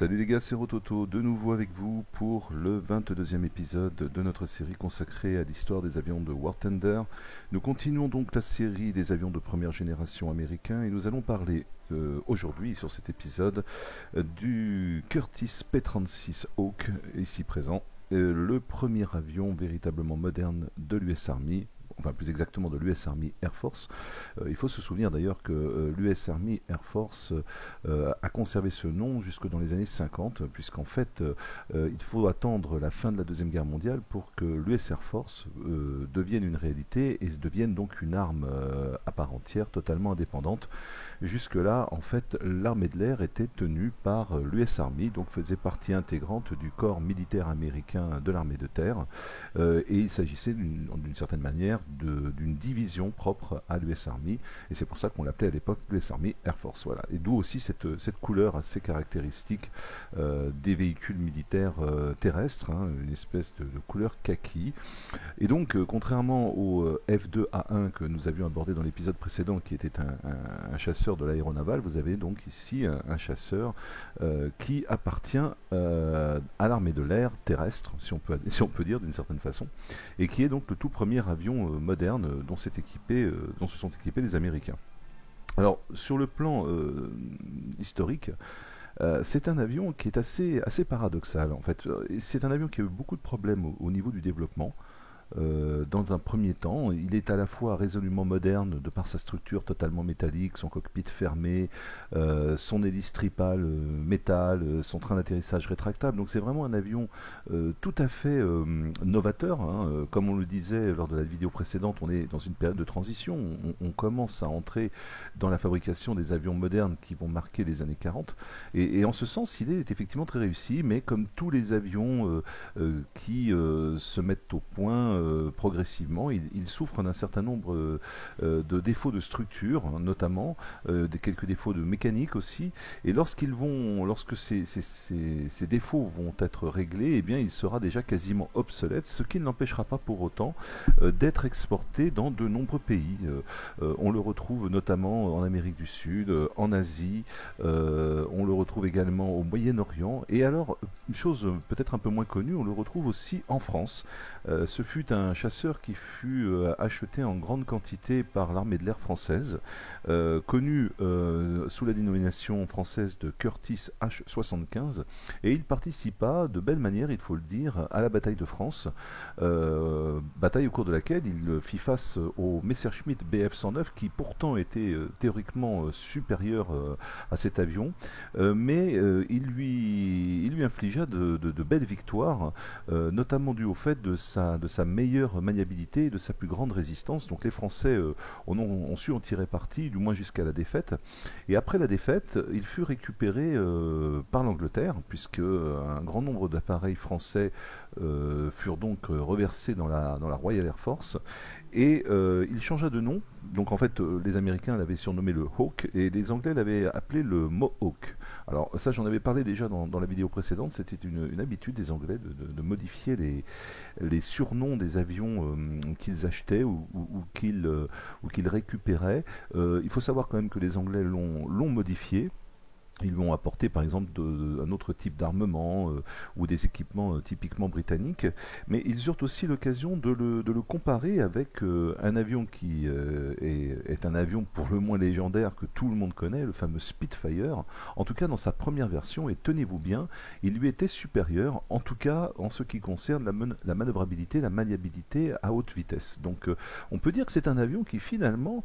Salut les gars, c'est Rototo, de nouveau avec vous pour le 22e épisode de notre série consacrée à l'histoire des avions de War Thunder. Nous continuons donc la série des avions de première génération américains et nous allons parler aujourd'hui sur cet épisode du Curtiss P-36 Hawk, ici présent, le premier avion véritablement moderne de l'US Army. Enfin, plus exactement de l'US Army Air Force. Il faut se souvenir d'ailleurs que l'US Army Air Force a conservé ce nom jusque dans les années 50, puisqu'en fait, il faut attendre la fin de la Deuxième Guerre mondiale pour que l'US Air Force devienne une réalité et devienne donc une arme à part entière, totalement indépendante. Jusque-là, en fait, l'armée de l'air était tenue par l'US Army, donc faisait partie intégrante du corps militaire américain de l'armée de terre, et il s'agissait d'une certaine manière d'une division propre à l'US Army, et c'est pour ça qu'on l'appelait à l'époque l'US Army Air Force. Voilà. Et d'où aussi cette couleur assez caractéristique des véhicules militaires terrestres, hein, une espèce de couleur kaki. Et donc, contrairement au F2A1 que nous avions abordé dans l'épisode précédent, qui était un chasseur de l'aéronaval, vous avez donc ici un chasseur qui appartient à l'armée de l'air terrestre, si on peut dire d'une certaine façon, et qui est donc le tout premier avion moderne dont se sont équipés les Américains. Alors, sur le plan historique, c'est un avion qui est assez paradoxal. En fait, c'est un avion qui a eu beaucoup de problèmes au niveau du développement. Dans un premier temps, il est à la fois résolument moderne de par sa structure totalement métallique, son cockpit fermé, son hélice tripale métal, son train d'atterrissage rétractable. Donc c'est vraiment un avion tout à fait novateur, hein. Comme on le disait lors de la vidéo précédente, on est dans une période de transition. On commence à entrer dans la fabrication des avions modernes qui vont marquer les années 40. Et en ce sens, il est effectivement très réussi, mais comme tous les avions qui se mettent au point progressivement, il souffre d'un certain nombre de défauts de structure, hein, notamment quelques défauts de mécanique aussi. Et lorsque ces défauts vont être réglés, eh bien, il sera déjà quasiment obsolète, ce qui ne l'empêchera pas pour autant d'être exporté dans de nombreux pays. On le retrouve notamment en Amérique du Sud, en Asie, on le retrouve également au Moyen-Orient. Et alors, une chose peut-être un peu moins connue, on le retrouve aussi en France. Ce fut un chasseur qui fut acheté en grande quantité par l'armée de l'air française, connu sous la dénomination française de Curtiss H-75, et il participa de belle manière, il faut le dire, à la bataille de France, bataille au cours de laquelle il fit face au Messerschmitt Bf-109, qui pourtant était théoriquement supérieur à cet avion, mais il lui infligea de belles victoires, notamment dû au fait de sa meilleure maniabilité et de sa plus grande résistance. Donc les Français ont su en tirer parti, du moins jusqu'à la défaite. Et après la défaite, il fut récupéré par l'Angleterre, puisque un grand nombre d'appareils français furent donc reversés dans la Royal Air Force. Et il changea de nom. Donc en fait, les Américains l'avaient surnommé le Hawk et les Anglais l'avaient appelé le Mohawk. Alors ça, j'en avais parlé déjà dans la vidéo précédente. C'était une habitude des Anglais de modifier les surnoms des avions qu'ils achetaient ou qu'ils récupéraient. Il faut savoir quand même que les Anglais l'ont modifié. Ils lui ont apporté par exemple un autre type d'armement ou des équipements typiquement britanniques, mais ils eurent aussi l'occasion de le comparer avec un avion qui est un avion pour le moins légendaire que tout le monde connaît, le fameux Spitfire. En tout cas dans sa première version, et tenez-vous bien, il lui était supérieur, en tout cas en ce qui concerne la manœuvrabilité, la maniabilité à haute vitesse. Donc on peut dire que c'est un avion qui finalement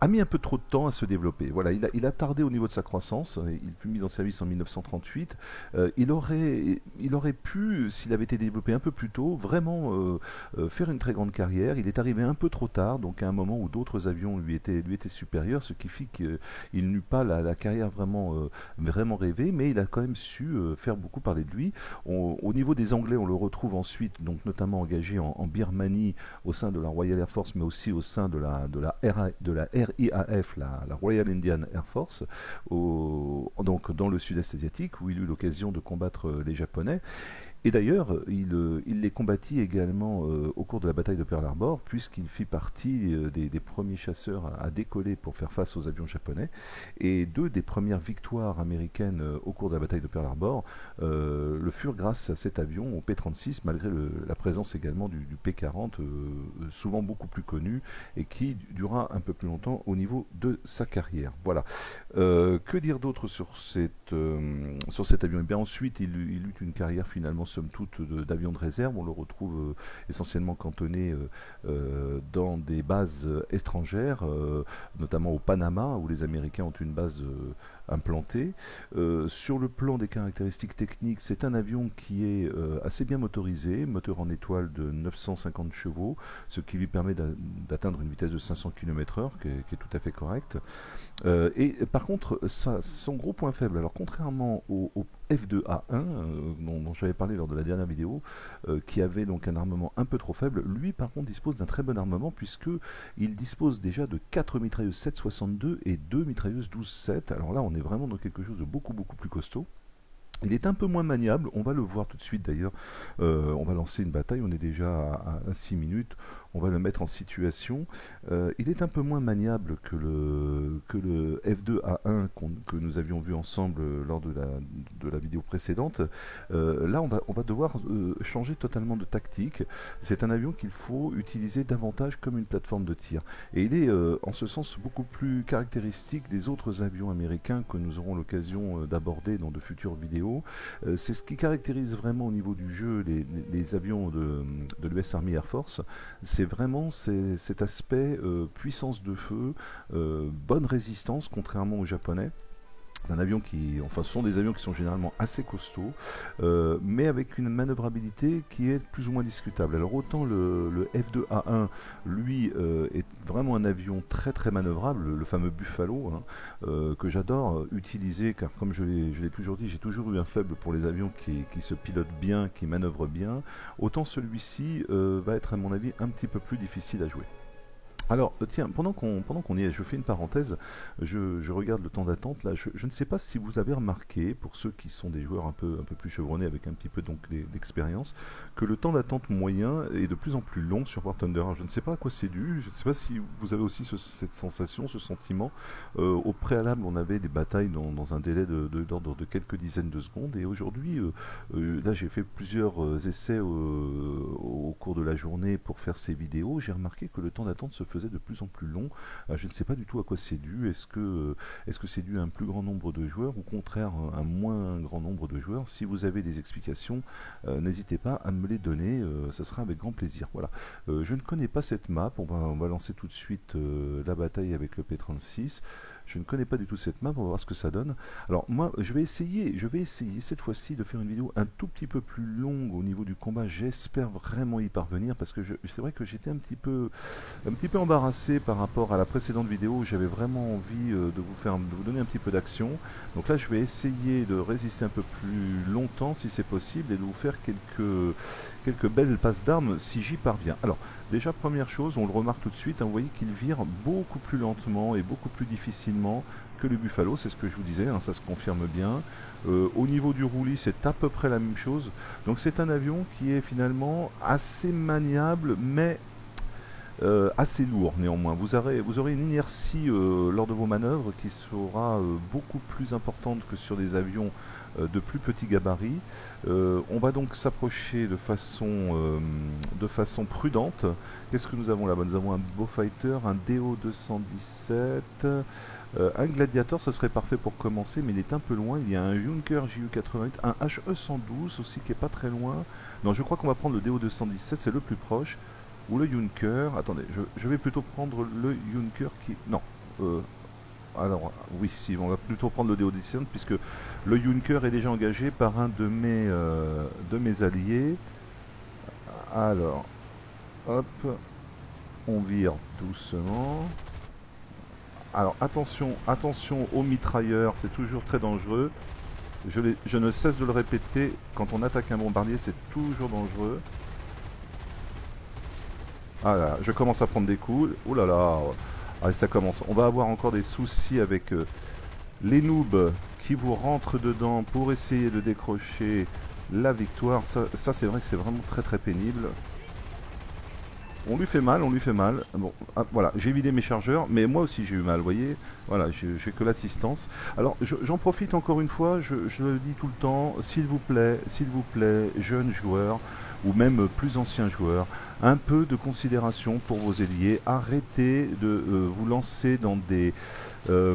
a mis un peu trop de temps à se développer. Voilà, il a tardé au niveau de sa croissance. Il fut mis en service en 1938. Il aurait pu, s'il avait été développé un peu plus tôt, vraiment faire une très grande carrière. Il est arrivé un peu trop tard, donc à un moment où d'autres avions lui étaient supérieurs, ce qui fit qu'il n'eut pas la carrière vraiment rêvée, mais il a quand même su faire beaucoup parler de lui. Au niveau des Anglais, on le retrouve ensuite, donc notamment engagé en Birmanie au sein de la Royal Air Force, mais aussi au sein de la RIAF, la Royal Indian Air Force, donc dans le sud-est asiatique, où il eut l'occasion de combattre les Japonais. Et d'ailleurs, il les combattit également au cours de la bataille de Pearl Harbor, puisqu'il fit partie des premiers chasseurs à décoller pour faire face aux avions japonais. Et deux des premières victoires américaines au cours de la bataille de Pearl Harbor le furent grâce à cet avion, au P-36, malgré la présence également du P-40, souvent beaucoup plus connu, et qui dura un peu plus longtemps au niveau de sa carrière. Voilà. Que dire d'autre sur cet avion? Et bien ensuite, il eut une carrière finalement somme toute d'avion de réserve. On le retrouve essentiellement cantonné dans des bases étrangères, notamment au Panama, où les Américains ont une base implantée. Sur le plan des caractéristiques techniques, c'est un avion qui est assez bien motorisé, moteur en étoile de 950 chevaux, ce qui lui permet d'atteindre une vitesse de 500 km/h, qui est tout à fait correcte. Et par contre, son gros point faible, alors contrairement au F2A1, dont j'avais parlé lors de la dernière vidéo, qui avait donc un armement un peu trop faible, lui par contre dispose d'un très bon armement, puisque il dispose déjà de 4 mitrailleuses 7,62 et 2 mitrailleuses 12,7. Alors là, on est vraiment dans quelque chose de beaucoup plus costaud. Il est un peu moins maniable, on va le voir tout de suite d'ailleurs. On va lancer une bataille, on est déjà à 6 minutes, on va le mettre en situation. Il est un peu moins maniable que le F2A1 que nous avions vu ensemble lors de la vidéo précédente. Là, on va devoir changer totalement de tactique. C'est un avion qu'il faut utiliser davantage comme une plateforme de tir. Et il est en ce sens beaucoup plus caractéristique des autres avions américains que nous aurons l'occasion d'aborder dans de futures vidéos. C'est ce qui caractérise vraiment au niveau du jeu les avions de l'US Army Air Force. C'est vraiment cet aspect puissance de feu, bonne résistance, contrairement aux Japonais. C'est un avion ce sont des avions qui sont généralement assez costauds, mais avec une manœuvrabilité qui est plus ou moins discutable. Alors autant le F2A1, lui, est vraiment un avion très manœuvrable, le fameux Buffalo, hein, que j'adore utiliser, car comme je l'ai toujours dit, j'ai toujours eu un faible pour les avions qui se pilotent bien, qui manœuvrent bien. Autant celui-ci va être à mon avis un petit peu plus difficile à jouer. Alors, tiens, pendant qu'on y est, je fais une parenthèse, je regarde le temps d'attente, là, je ne sais pas si vous avez remarqué, pour ceux qui sont des joueurs un peu plus chevronnés, avec un petit peu d'expérience, que le temps d'attente moyen est de plus en plus long sur War Thunder. Alors, je ne sais pas à quoi c'est dû, je ne sais pas si vous avez aussi cette sensation, ce sentiment. Au préalable, on avait des batailles dans un délai d'ordre de quelques dizaines de secondes, et aujourd'hui, là, j'ai fait plusieurs essais au cours de la journée pour faire ces vidéos, j'ai remarqué que le temps d'attente se faisait de plus en plus long. Je ne sais pas du tout à quoi c'est dû. Est-ce que c'est dû à un plus grand nombre de joueurs ou au contraire un moins grand nombre de joueurs? Si vous avez des explications, n'hésitez pas à me les donner. Ça sera avec grand plaisir. Voilà. Je ne connais pas cette map. On va lancer tout de suite la bataille avec le P-36. Je ne connais pas du tout cette map, on va voir ce que ça donne. Alors moi, je vais essayer cette fois-ci de faire une vidéo un tout petit peu plus longue au niveau du combat. J'espère vraiment y parvenir, parce que c'est vrai que j'étais un petit peu embarrassé par rapport à la précédente vidéo où j'avais vraiment envie de vous donner un petit peu d'action. Donc là, je vais essayer de résister un peu plus longtemps si c'est possible et de vous faire quelques belles passes d'armes si j'y parviens. Alors, déjà, première chose, on le remarque tout de suite, hein, vous voyez qu'il vire beaucoup plus lentement et beaucoup plus difficilement que le Buffalo, c'est ce que je vous disais, hein, ça se confirme bien. Au niveau du roulis, c'est à peu près la même chose. Donc c'est un avion qui est finalement assez maniable, mais assez lourd néanmoins. Vous aurez une inertie lors de vos manœuvres qui sera beaucoup plus importante que sur des avions de plus petits gabarits. On va donc s'approcher de façon prudente. Qu'est-ce que nous avons là-bas? Nous avons un Beaufighter, un DO-217, un Gladiator, ce serait parfait pour commencer, mais il est un peu loin. Il y a un Junker JU-88, un HE-112 aussi qui est pas très loin. Non, je crois qu'on va prendre le DO-217, c'est le plus proche. Ou le Junker. Attendez, je vais plutôt prendre le Junker qui... Non. Alors, oui, si, on va plutôt prendre le DO-17 puisque le Junker est déjà engagé par un de mes alliés. Alors, hop, on vire doucement. Alors, attention aux mitrailleurs, c'est toujours très dangereux. Je ne cesse de le répéter, quand on attaque un bombardier, c'est toujours dangereux. Ah là, je commence à prendre des coups. Oh là là, allez, ça commence. On va avoir encore des soucis avec, les noobs qui vous rentrent dedans pour essayer de décrocher. la victoire. Ça c'est vrai que c'est vraiment très très pénible. On lui fait mal, on lui fait mal. Bon, ah, voilà, j'ai vidé mes chargeurs, mais moi aussi j'ai eu mal, vous voyez. Voilà, j'ai que l'assistance. Alors, j'en profite encore une fois, je le dis tout le temps, s'il vous plaît, jeunes joueurs, ou même plus anciens joueurs, un peu de considération pour vos ailiers. Arrêtez de vous lancer dans des... euh,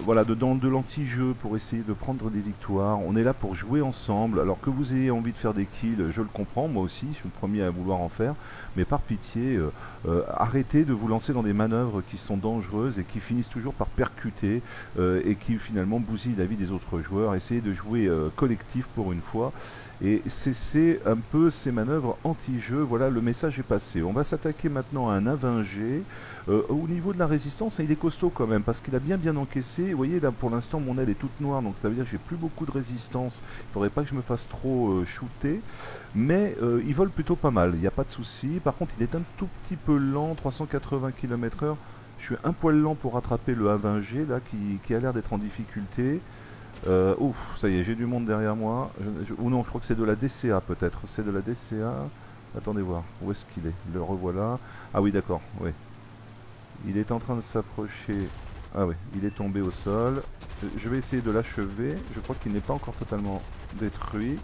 voilà, dans de l'anti-jeu pour essayer de prendre des victoires. On est là pour jouer ensemble. Alors que vous ayez envie de faire des kills, je le comprends, moi aussi, je suis le premier à vouloir en faire. Mais par pitié, arrêtez de vous lancer dans des manœuvres qui sont dangereuses et qui finissent toujours par percuter et qui finalement bousillent la vie des autres joueurs. Essayez de jouer collectif pour une fois et cessez un peu ces manœuvres anti-jeu. Voilà, le message est passé. On va s'attaquer maintenant à un A20G. Au niveau de la résistance, il est costaud quand même parce qu'il a bien encaissé. Vous voyez là pour l'instant mon aile est toute noire, donc ça veut dire que j'ai plus beaucoup de résistance. Il ne faudrait pas que je me fasse trop shooter. Mais il vole plutôt pas mal, il n'y a pas de souci. Par contre il est un tout petit peu lent, 380 km/h. Je suis un poil lent pour rattraper le A20G là qui a l'air d'être en difficulté. Ouf, ça y est, j'ai du monde derrière moi. Ou non, je crois que c'est de la DCA peut-être. C'est de la DCA. Attendez voir, où est-ce qu'il est? Le revoilà. Ah oui, d'accord, oui. Il est en train de s'approcher. Ah oui, il est tombé au sol. Je vais essayer de l'achever. Je crois qu'il n'est pas encore totalement détruit.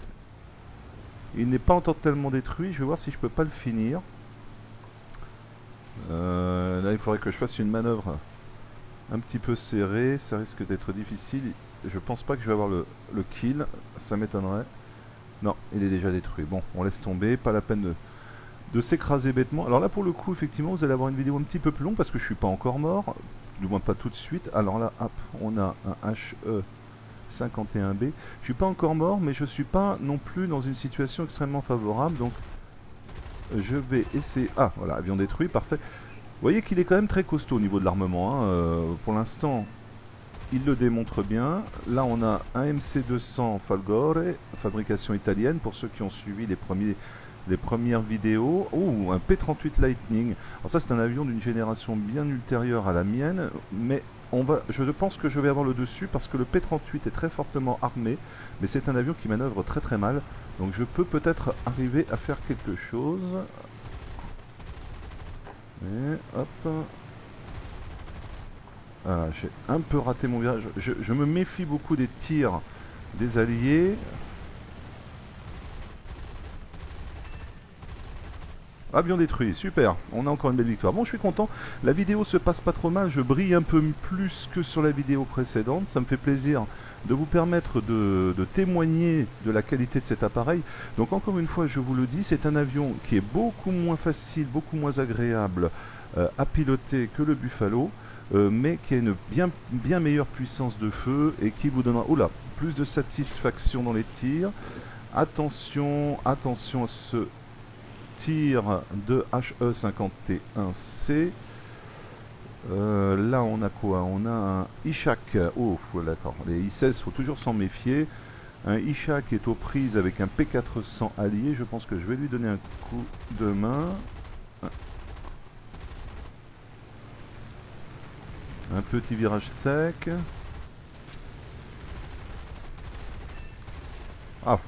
Il n'est pas encore tellement détruit. Je vais voir si je peux pas le finir. Là, il faudrait que je fasse une manœuvre un petit peu serrée. Ça risque d'être difficile. Je pense pas que je vais avoir le kill. Ça m'étonnerait. Non, il est déjà détruit. Bon, on laisse tomber. Pas la peine de s'écraser bêtement. Alors là, pour le coup, effectivement, vous allez avoir une vidéo un petit peu plus longue parce que je suis pas encore mort. Du moins pas tout de suite. Alors là, hop, on a un HE 51B. Je suis pas encore mort, mais je suis pas non plus dans une situation extrêmement favorable. Donc, je vais essayer... Ah, voilà, avion détruit, parfait. Vous voyez qu'il est quand même très costaud au niveau de l'armement. Hein. Pour l'instant, il le démontre bien. Là, on a un MC200 Falgore, fabrication italienne, pour ceux qui ont suivi les premières vidéos. Oh, un P-38 Lightning. Alors ça, c'est un avion d'une génération bien ultérieure à la mienne, mais je pense que je vais avoir le dessus parce que le P-38 est très fortement armé, mais c'est un avion qui manœuvre très mal. Donc je peux peut-être arriver à faire quelque chose. Et hop. Ah, j'ai un peu raté mon virage. Je me méfie beaucoup des tirs des alliés. Avion détruit, super, on a encore une belle victoire. Bon, je suis content, la vidéo se passe pas trop mal, je brille un peu plus que sur la vidéo précédente, ça me fait plaisir de vous permettre de témoigner de la qualité de cet appareil. Donc encore une fois, je vous le dis, c'est un avion qui est beaucoup moins facile, beaucoup moins agréable à piloter que le Buffalo, mais qui a une bien meilleure puissance de feu et qui vous donnera plus de satisfaction dans les tirs. Attention à ce tir de HE51C. Là on a quoi? On a un Ishak. Oh d'accord, les I-16 faut toujours s'en méfier. Un Ishak est aux prises avec un P400 allié. Je pense que je vais lui donner un coup de main. Un petit virage sec. Ah,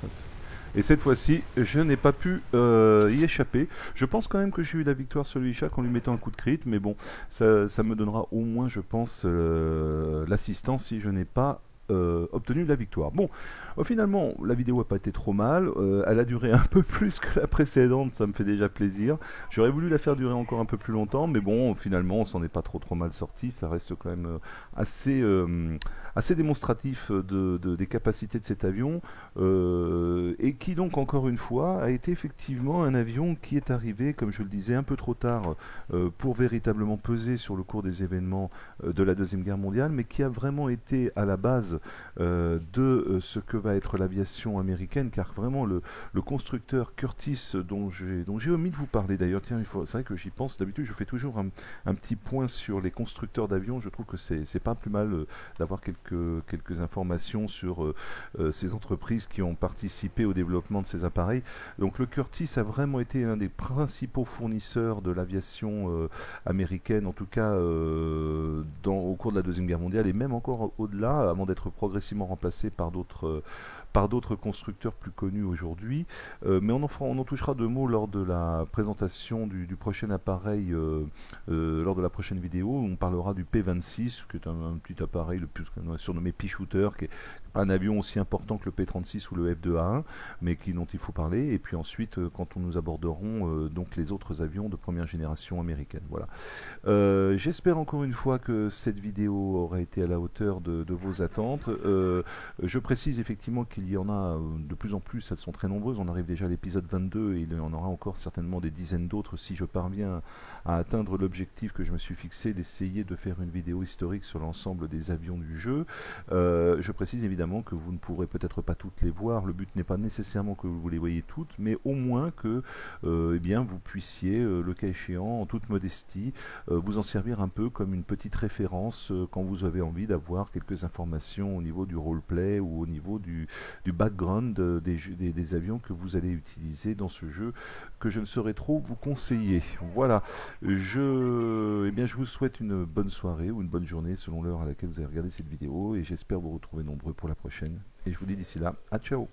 et cette fois-ci, je n'ai pas pu y échapper. Je pense quand même que j'ai eu la victoire sur le Ishak en lui mettant un coup de crit, mais bon, ça me donnera au moins, je pense, l'assistance si je n'ai pas obtenu la victoire. Bon, finalement, la vidéo n'a pas été trop mal. Elle a duré un peu plus que la précédente, ça me fait déjà plaisir. J'aurais voulu la faire durer encore un peu plus longtemps, mais bon, finalement, on s'en est pas trop mal sorti. Ça reste quand même assez démonstratif des capacités de cet avion, et qui donc, encore une fois, a été effectivement un avion qui est arrivé, comme je le disais, un peu trop tard pour véritablement peser sur le cours des événements de la Deuxième Guerre mondiale, mais qui a vraiment été à la base de ce que va être l'aviation américaine, car vraiment le constructeur Curtiss, dont j'ai omis de vous parler d'ailleurs, tiens, c'est vrai que j'y pense, d'habitude je fais toujours un petit point sur les constructeurs d'avions. Je trouve que c'est pas plus mal d'avoir quelques informations sur ces entreprises qui ont participé au développement de ces appareils. Donc le Curtiss a vraiment été un des principaux fournisseurs de l'aviation américaine, en tout cas au cours de la Deuxième Guerre mondiale, et même encore au-delà, avant d'être progressivement remplacé par d'autres par d'autres constructeurs plus connus aujourd'hui. Mais on en touchera deux mots lors de la présentation du prochain appareil, lors de la prochaine vidéo. On parlera du P26, qui est un petit appareil, le plus surnommé Pea-Shooter, qui est pas un avion aussi important que le P36 ou le F2A1, mais dont il faut parler. Et puis ensuite, quand nous aborderons donc les autres avions de première génération américaine. Voilà. J'espère encore une fois que cette vidéo aura été à la hauteur de vos attentes. Je précise effectivement qu'il y en a de plus en plus, elles sont très nombreuses. On arrive déjà à l'épisode 22 et il y en aura encore certainement des dizaines d'autres si je parviens à atteindre l'objectif que je me suis fixé d'essayer de faire une vidéo historique sur l'ensemble des avions du jeu. Je précise évidemment que vous ne pourrez peut-être pas toutes les voir. Le but n'est pas nécessairement que vous les voyez toutes, mais au moins que eh bien, vous puissiez, le cas échéant, en toute modestie, vous en servir un peu comme une petite référence quand vous avez envie d'avoir quelques informations au niveau du roleplay ou au niveau du background des avions que vous allez utiliser dans ce jeu que je ne saurais trop vous conseiller. Voilà, eh bien, je vous souhaite une bonne soirée ou une bonne journée selon l'heure à laquelle vous avez regardé cette vidéo et j'espère vous retrouver nombreux pour la prochaine. Et je vous dis d'ici là, à ciao.